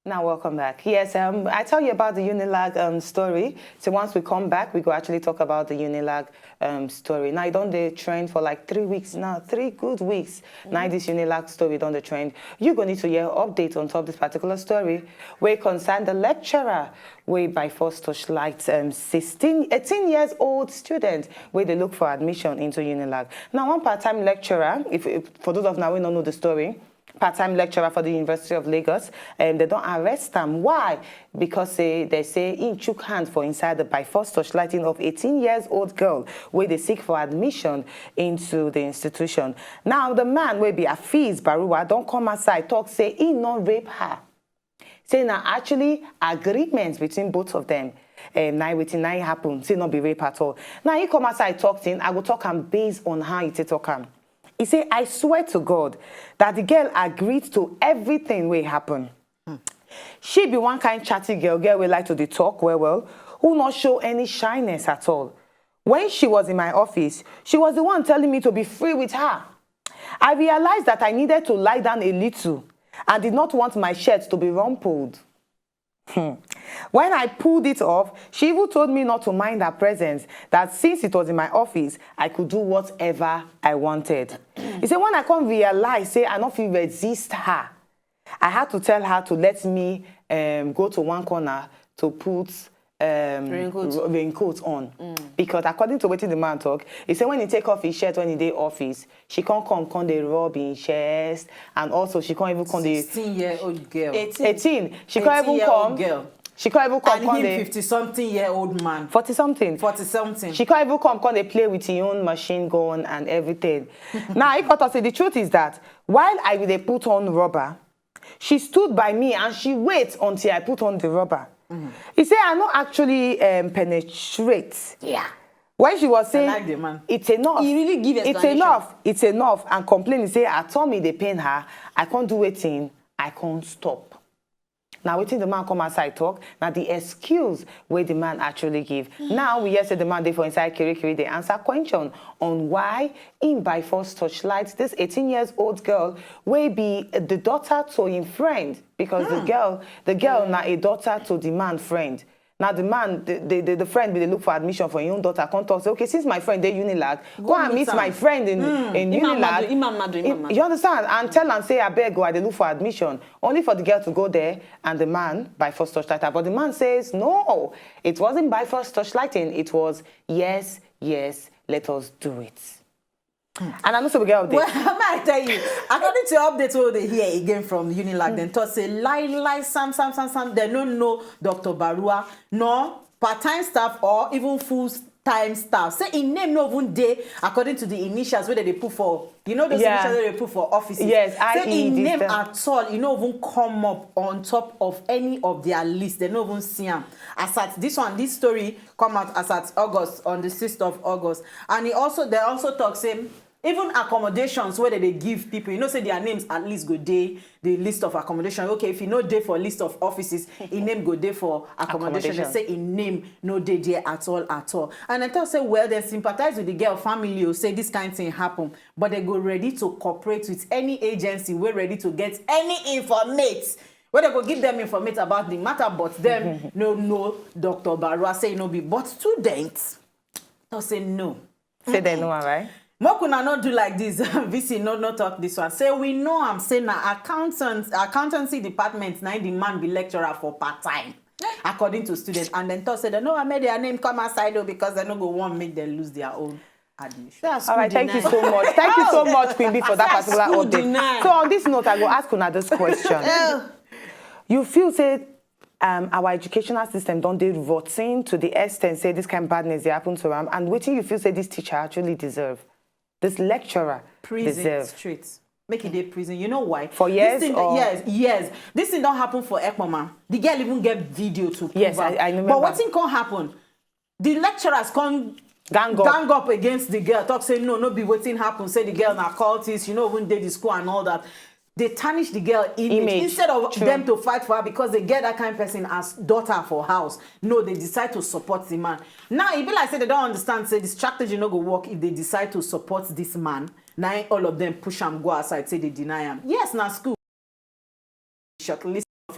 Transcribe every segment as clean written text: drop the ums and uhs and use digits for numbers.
Now, welcome back. Yes, I tell you about the Unilag story. So once we come back, we go actually talk about the Unilag story. Now, it on the trend for like 3 weeks now, 3 good weeks. Now, this Unilag story on the trend. You're going to need to hear update on top of this particular story where concern the lecturer where by force touchlight 18 years old student where they look for admission into Unilag. Now, one part-time lecturer, if for those of now we don't know the story, part-time lecturer for the University of Lagos, and they don't arrest him. Why? Because they say he took hands for inside the by force touchlighting of 18 years old girl where they seek for admission into the institution. Now the man will be Afiz Baruwa don't come outside talk say he not rape her. Say now actually agreements between both of them. Now waiting now happen. Say not be rape at all. Now he come outside talking. I will talk him based on how he talk him. He said, I swear to God that the girl agreed to everything will happen. She be one kind chatty girl we like to the talk well, who not show any shyness at all. When she was in my office, she was the one telling me to be free with her. I realized that I needed to lie down a little and did not want my shirt to be rumpled. When I pulled it off, she even told me not to mind her presence, that since it was in my office, I could do whatever I wanted. He said, when I come realize, say, I don't feel resist her, I had to tell her to let me go to one corner to put raincoat on. Because according to what the man talk, he said when he take off his shirt when he day office, she can't come they rub in chest, and also she can't even come the 16-year-old girl. 18. She can't even come. Girl. She can't even come. And him 50-something-year-old man. 40-something. 40-something. She can't even come they play with his own machine gun and everything. Now, I got to say the truth is that while I will put on rubber, she stood by me and she wait until I put on the rubber. He said, I not actually penetrate. Yeah. When she was saying, I like the man. It's enough. He really give explanation. It's enough. And complain, he say, I told me they pain her. I can't do anything. I can't stop. Now, waiting the man come outside talk. Now, the excuse where the man actually give. Now, we hear say the man they for inside Kiri, they answer question on why in by force touchlight this 18 years old girl will be the daughter to him friend. Because the girl now a daughter to the man friend. Now the man, the friend will look for admission for your own daughter. Come talk say, okay, since my friend they Unilag, go and meet my friend in Unilag. You understand? And tell and say I beg go, I they look for admission. Only for the girl to go there and the man by force touchlighting. But the man says no, it wasn't by force touchlighting. It was yes, let us do it. And I'm also a girl. Well, I tell you, according to updates what they hear again from Unilag, then to say lie, Sam, they don't know Dr. Baruwa, no part-time staff or even full-time staff. Say in name no even day according to the initials where they put for, you know those initials that they put for offices. Yes, say in name at all, you know even come up on top of any of their list. They don't even see them. As at this story come out as at August on the 6th of August, and they also talk same. Even accommodations where they give people, you know, say their names at least go day the list of accommodation. Okay, if you know day for list of offices, in name go day for accommodation. They say in name no day there at all. And I thought say well they sympathize with the girl family or say this kind of thing happen, but they go ready to cooperate with any agency. We're ready to get any informate. Where they go give them informate about the matter, but them no Dr. Baruwa say no be, but students don't say no. Say they know, right? Mokuna not do like this. VC no talk this one. Say we know I'm saying na accountancy department now the man be lecturer for part-time. According to students. And then thought said no, I made their name come outside though because they no go want make them lose their own admission. All right, thank you so much. Thank you so much, Queen B, for that particular update. So on this note, I will ask another question. You feel say our educational system don't they routine to the extent say this kind of badness they happen to them, and waiting you feel say this teacher actually deserve, this lecturer deserve streets. Make it a prison. You know why? For years? Yes. This thing don't happen for Ekmama. The girl even get video to prove. Yes, I remember. But what thing can happen? The lecturers can gang up against the girl. Talk say no be waiting happen. Say the girl na cultist. You know when they the school and all that. They tarnish the girl image. Instead of them to fight for her because they get that kind of person as daughter for house. No, they decide to support the man. Now, it be like say they don't understand, say the strategy no go work if they decide to support this man. Now all of them push him, go outside, say they deny him. Yes, now school. Shortlist of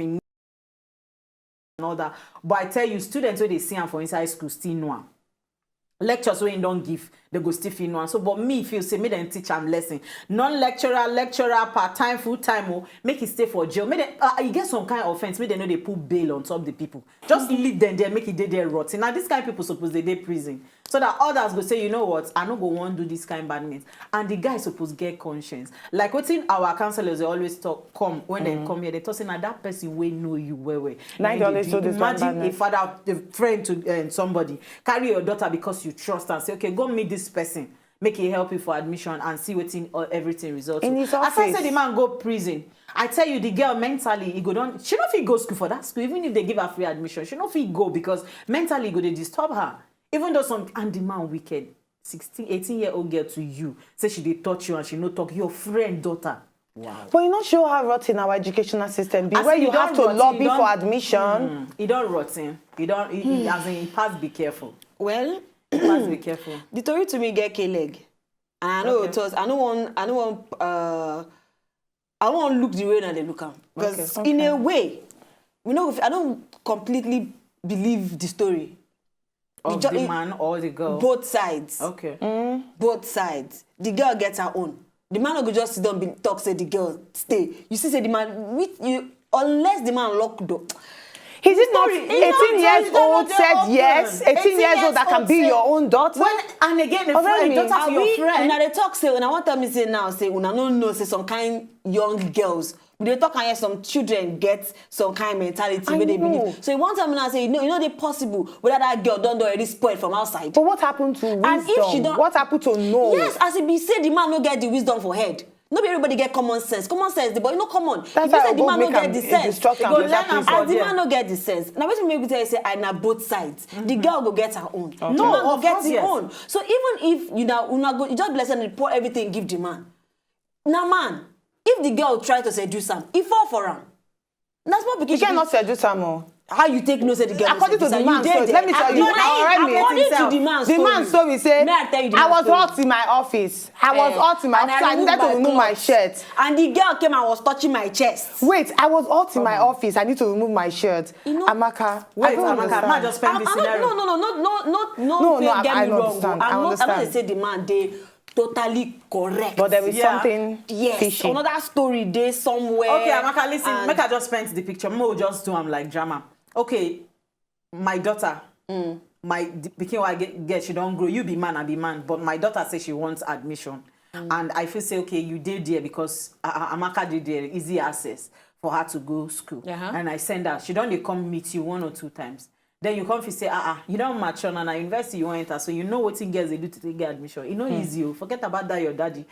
all that. But I tell you, students when they see am for inside school still know am. Lectures when you don't give, they go still feel no. So, but me feel say me then teach am lesson. Non-lecturer, lecturer, part-time, full-time, oh, make it stay for jail. Make them, you get some kind of offense. Make them know they put bail on top of the people. Just leave them there, make it there rotten. Now this kind of people suppose they prison, so that others go say, you know what, I no go want do this kind of badness. And the guy suppose get conscience. Like what's in our counselors, they always talk come when they come here. They talk saying that that person will know you well. Now they always do this. Imagine a father, a friend to somebody carry your daughter because you trust and say, okay, go meet this person, make it help you for admission and see what everything results. In his as I office. said, the man go prison. I tell you, the girl mentally, he go down. She not fit go school for that school, even if they give her free admission. She not fit go because mentally, go they disturb her. Even though and the man wicked, 18-year-old girl to you say she dey touch you and she no talk your friend daughter. Wow. But you not sure how rotten our educational system be, where you have to lobby for admission. He don't rotten. He don't. As in, he has be careful. Well, He has be careful. the story to me get K-leg. And I know it was, I don't want look the way that they look at. Because in a way, I don't completely believe the story. Of the man or the girl? Both sides. Okay. Both sides. The girl gets her own. The man will just sit down and talk, say the girl, stay. You see, say the man, unless the man lock door. Is it not 18 years old said yes? 18 years old that can be your own daughter? And again, a friend, daughter to your friend. Now they talk, say, when I want to say now, say, when I don't know, say some kind young girls. They talk and yes, some children get some kind of mentality where they believe. So you want them now say, you know they possible whether that girl don't already spoiled from outside. But what happened to wisdom? And if she don't, what happened to know? Yes, as it be said, the man no get the wisdom for head. Not everybody get common sense. Common sense, but you know common. That's if you say the man no get the sense, go learn as the man no get the sense. Now what make me tell you say I na both sides. The girl go get her own. Okay. The man go get his own. So even if you go, you just bless and pour everything, give the man. Now man, if the girl try to seduce him, he fall for him. That's not because you cannot seduce him more. How you take no say the girl? According to the man's story, let me tell you. According to the man's story, the man's story say, I was hot in my office. I was hot in my office. I needed to remove my shirt. And the girl came and was touching my chest. Wait, I was hot in my office. I need to remove my shirt. You know, Amaka, wait, Amaka, man just spend this scenario. No, I get me wrong. understand. I'm not say the man they totally correct. But there is something fishy. Another story there somewhere. Okay, Amaka, listen, make I just paint the picture. Mo just do I'm like drama. Okay, my daughter, my pikin I get she don't grow. You be man, I be man. But my daughter says she wants admission, and I feel say okay, you did there because Amaka did there easy access for her to go school, and I send her. She don't come meet you 1 or 2 times. Then you come and say, you don't mature now. University you want enter, so you know what girls they do to get admission. You know easy. Forget about that. Your daddy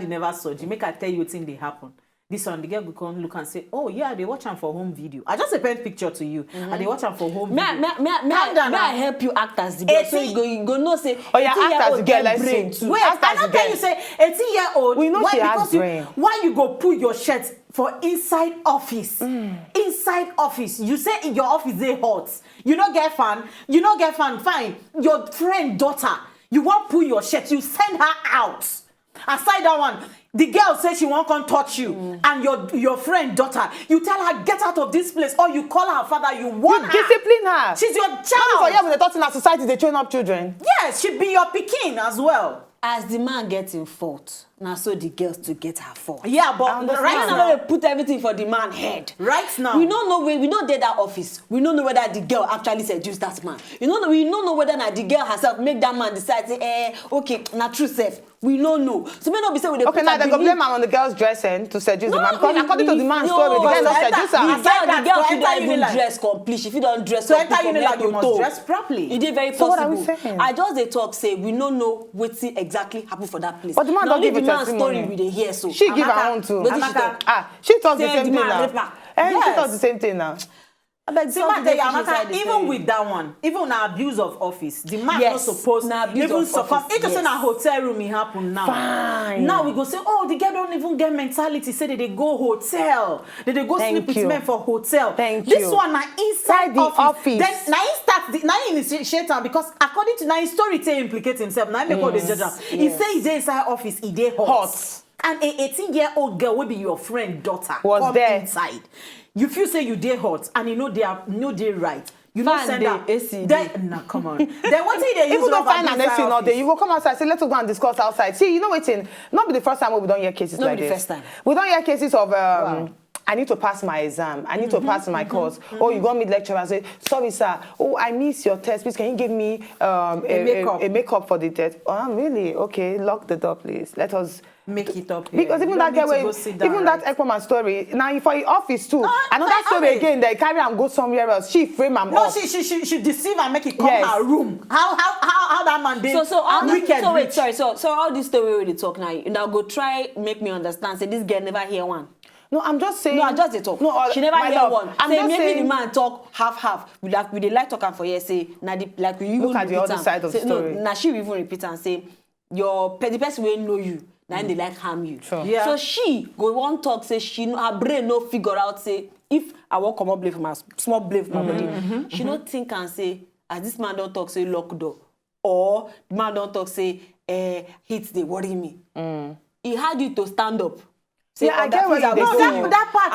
never saw you. Make her tell you what thing they happen. This one, the girl will come look and say, oh yeah, they watch them for home video. I just sent picture to you, and they watch them for home video. May I help you act as the girl? So you go no say. Oh yeah, act as the girl. Let's see. Wait, I don't tell you say 18-year-old. We know she has brain. Why you go put your shirt for inside office? Inside office, you say in your office they hot. You don't get fan. You don't get fan. Fine. Your friend daughter, you want put your shirt. You send her out. Aside that one, the girl says she won't come touch you, and your friend daughter, you tell her get out of this place, or you call her father, you warn her. Discipline her. She's your Not child. for you when they talk in our society, they train up children. Yes, she be your pikin as well. As the man gets in fault, now so the girls to get her fault. Yeah, but right now they put everything for the man head. Right now, we don't know we don't date that office. We don't know whether the girl actually seduced that man. We don't know whether the girl herself make that man decide say, okay, not true self. We don't know. So may not be saying with the okay, now they go blame her on the girl's dressing to seduce the man. Because according to the man's story, the girl not seduce her. The girl should not even dress complete. If you don't dress so complete, you must dress properly. It is very So possible. what are we saying? I just they talk say we don't know what exactly happened for that place. But the man don't give a man's story testimony. we dey hear so. She give her own too. She talk the same thing now. She talk the same thing now. Even with that one, even an abuse of office, the man not supposed even succumb. It just in a hotel room it happen now. Fine. Now we go say, oh, the girl don't even get mentality. Say that they go hotel, that they go sleep with men for hotel. This one now inside the office. Then now he starts. Now he initiate am because according to now his story, he implicate himself. Now he make all the judge. He say he dey inside office. He dey hot. And a 18-year-old girl will be your friend daughter was there inside. you feel say you dey hot and you know they are no dey right. You don't Fan send dey, that. AC Then, nah, come on. Then what did they use? Even though rubber fine and inside next not there, office? you go come outside, say, let's go and discuss outside. See, you know what? Not be the first time we don't hear cases Not like be the this. first time. We don't hear cases of I need to pass my exam. I need to pass my course. Oh, you go meet lecturer and say, sorry, sir. Oh, I missed your test. Please, can you give me a makeup for the test? Oh, really? Okay, lock the door, please. Let us Make it up here. because even You that don't girl, need to go sit down, even right? that Ekpoman story. Now, for the office too, another I story mean- again. They carry and go somewhere else. She frame am No, up. she deceive and make it come Yes. her room. How that man did? So all this, wicked so wait, rich. sorry. So all this story we dey talk now. Now go try make me understand. Say this girl never hear one. No, I'm just saying. No, I just dey talk. No, She never my hear love, one. I'm Say just maybe saying. the man talk half. We dey like talk am for here. Say na the like we even Look at the repeat other am. side of the Say, story. No, na she even repeat and say the person wey know you. Now they like harm you. Sure. Yeah. So she go one talk say her brain no figure out say if I wan comot blame from my small blame from my body, she no think and say as this man don talk say lock door or the man don talk say heat dey worry me. He had you to stand up. Say, Yeah, I get where you dey No, go. that part.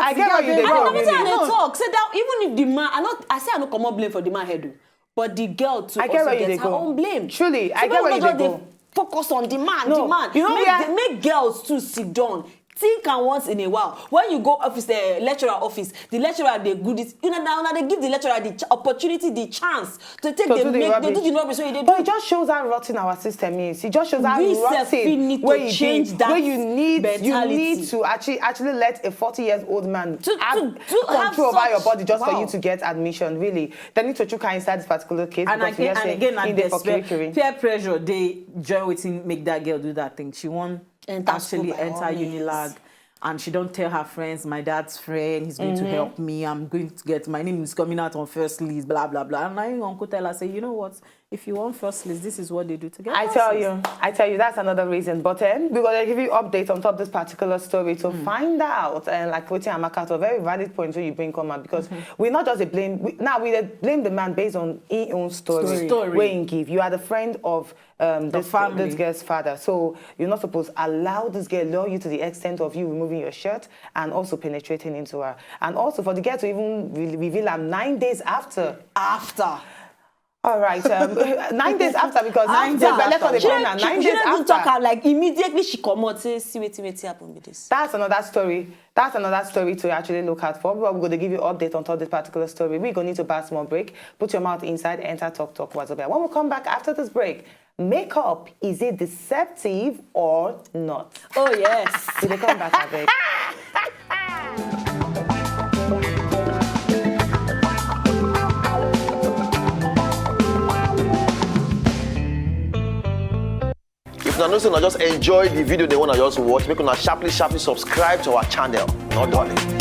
I get what you dey I go. know wetin I really. dey talk. Say that even if the man, I say I no comot blame for the man head o, but the girl too I get also where you dey get her go. own blame. Truly, I So get where make you we dey just go. Focus on the man, No, the man. you know, Make girls too sit down. Think am once in a while. When you go office, lecturer office, the lecturer dey good it. Now they give the lecturer the opportunity, the chance to take To the do the make, they rubbish. do the rubbish. So they do. But it just shows how rotten our system is. It just shows how We sef fit rotten need to where you change be, that where you need mentality. to actually let a 40-year-old man To have have control over such- your body just for wow. you to get admission. Really, they need to chook her inside this particular case And because again, we and in there for peer curriculum. pressure, they join wetin make that girl do that thing. She won't Enter actually school by enter all means. Unilag. And she don't tell her friends, my dad's friend, he's going to help me. I'm going to get, my name is coming out on first list, blah, blah, blah. And my uncle tell her, say, you know what? If you want first list, this is what they do to get I first tell list. you, that's another reason. But we're going to give you updates on top of this particular story to find out. And like what Amaka, to a very valid point where you bring come up because we're not just a blame. We blame the man based on his own story. Where he give. You are the friend of family. this girl's father. So you're not supposed to allow this girl lure you to the extent of you removing your shirt and also penetrating into her. And also for the girl to even reveal her 9 days after. All right, 9 days after because After. the belle for the She corner. 9 days don't talk after. am like immediately she comot say see wetin happen with this. That's another story. That's another story to actually look out for. But we're going to give you an update on top of this particular story. We're going to need to pass more break. Put your mouth inside, enter Talk What's Up. When we come back after this break, makeup, is it deceptive or not? Oh yes. We'll come back, I beg. If una know say una just enjoy the video they wanna just watch, make una sharply subscribe to our channel. Not darling.